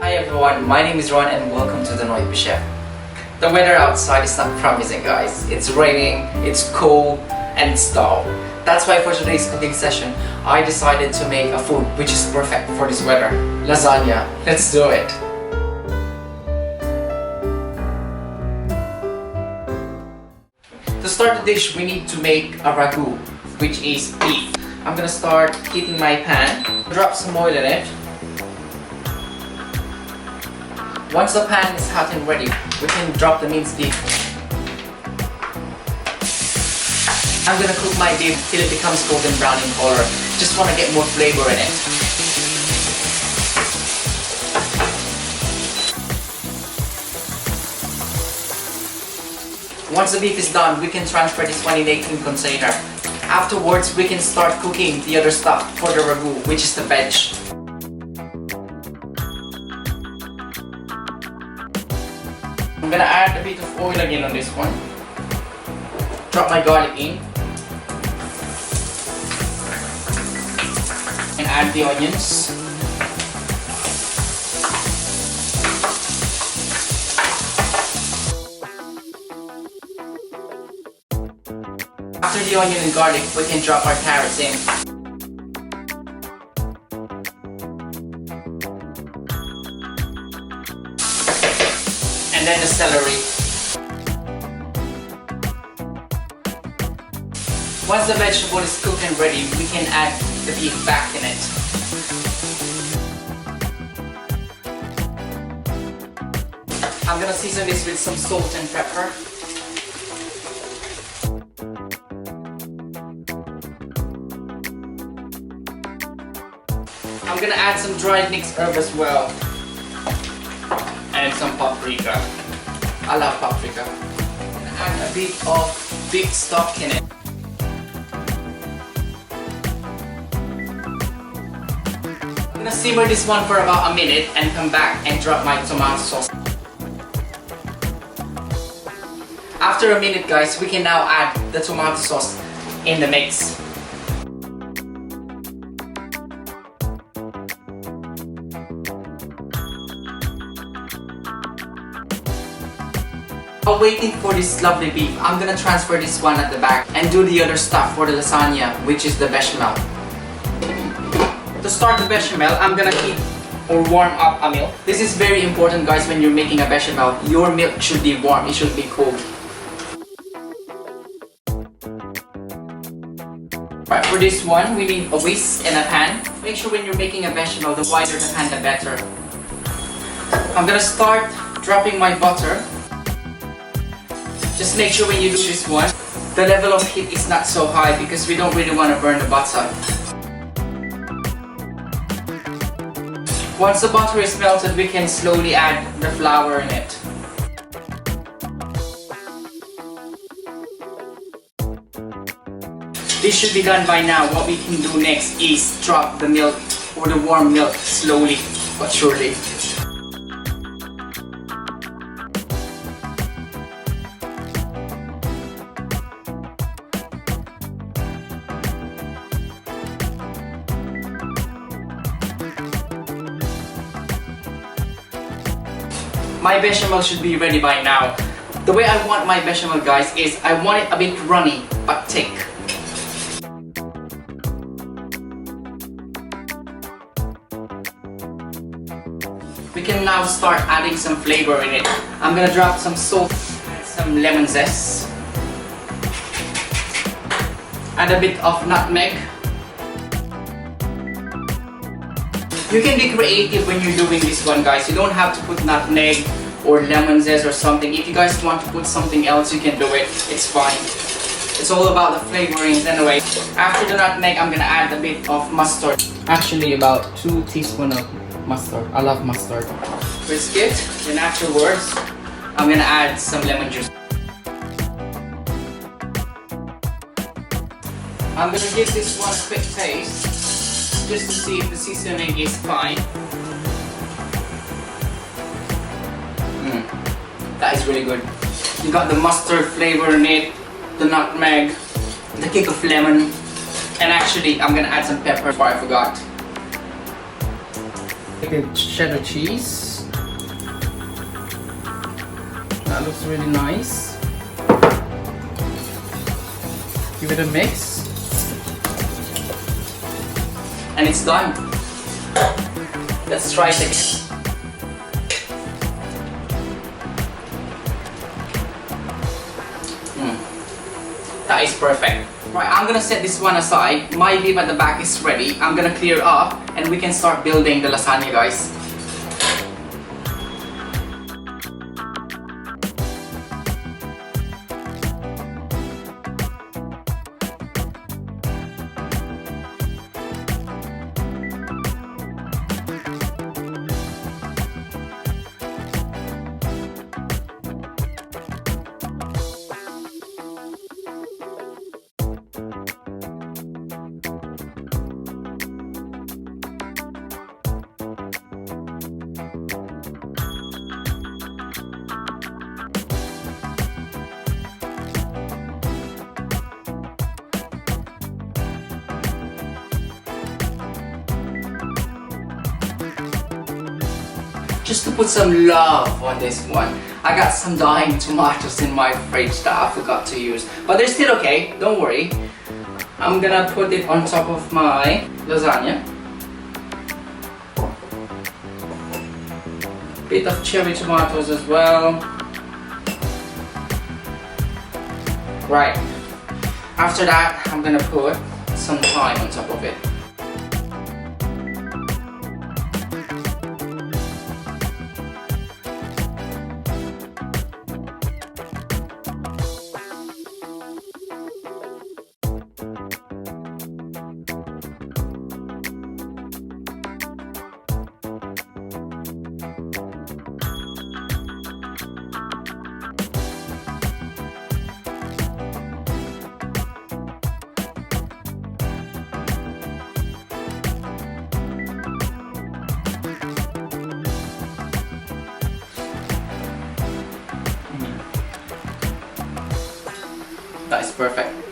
Hi everyone, my name is Ron and welcome to the Noy Chef. The weather outside is not promising, guys. It's raining, it's cold, and it's dull. That's why for today's cooking session, I decided to make a food which is perfect for this weather. Lasagna. Let's do it. To start the dish, we need to make a ragu, which is beef. I'm gonna start heating my pan. Drop some oil in it. Once the pan is hot and ready, we can drop the minced beef. I'm gonna cook my beef till it becomes golden brown in color. Just wanna get more flavor in it. Once the beef is done, we can transfer this one in a clean container. Afterwards, we can start cooking the other stuff for the ragu, which is the veg. I'm gonna add a bit of oil again on this one. Drop my garlic in. And add the onions. After the onion and garlic, we can drop our carrots in. And then the celery. Once the vegetable is cooked and ready, we can add the beef back in it. I'm gonna season this with some salt and pepper. I'm gonna add some dried mixed herb as well. And some paprika. I love paprika. And a bit of beef stock in it. I'm gonna simmer this one for about a minute and come back and drop my tomato sauce. After a minute, guys, we can now add the tomato sauce in the mix. While waiting for this lovely beef, I'm gonna transfer this one at the back and do the other stuff for the lasagna, which is the bechamel. To start the bechamel, I'm gonna heat or warm up a milk. This is very important, guys, when you're making a bechamel. Your milk should be warm, it should be cold. Right, for this one, we need a whisk and a pan. Make sure when you're making a bechamel, the wider the pan, the better. I'm gonna start dropping my butter. Just make sure when you do this one, the level of heat is not so high because we don't really want to burn the butter. Once the butter is melted, we can slowly add the flour in it. This should be done by now. What we can do next is drop the milk or the warm milk slowly but surely. My bechamel should be ready by now. The way I want my bechamel, guys, is I want it a bit runny but thick. We can now start adding some flavor in it. I'm gonna drop some salt and some lemon zest. Add a bit of nutmeg. You can be creative when you're doing this one, guys. You don't have to put nutmeg or lemon zest or something. If you guys want to put something else, you can do it. It's fine. It's all about the flavorings anyway. After the nutmeg, I'm gonna add a bit of mustard. Actually, about 2 teaspoons of mustard. I love mustard. Whisk it. Then afterwards, I'm gonna add some lemon juice. I'm gonna give this one a quick taste, just to see if the seasoning is fine. That is really good. You got the mustard flavor in it, the nutmeg, the kick of lemon, and actually I'm gonna add some pepper before I forgot. Cheddar cheese. That looks really nice. Give it a mix. And it's done. Let's try it again. That is perfect. Right, I'm gonna set this one aside. My beef at the back is ready. I'm gonna clear up and we can start building the lasagna, guys. Just to put some love on this one, I got some dying tomatoes in my fridge that I forgot to use. But they're still okay, don't worry. I'm gonna put it on top of my lasagna. Bit of cherry tomatoes as well. Right. After that, I'm gonna put some thyme on top of it. That is perfect.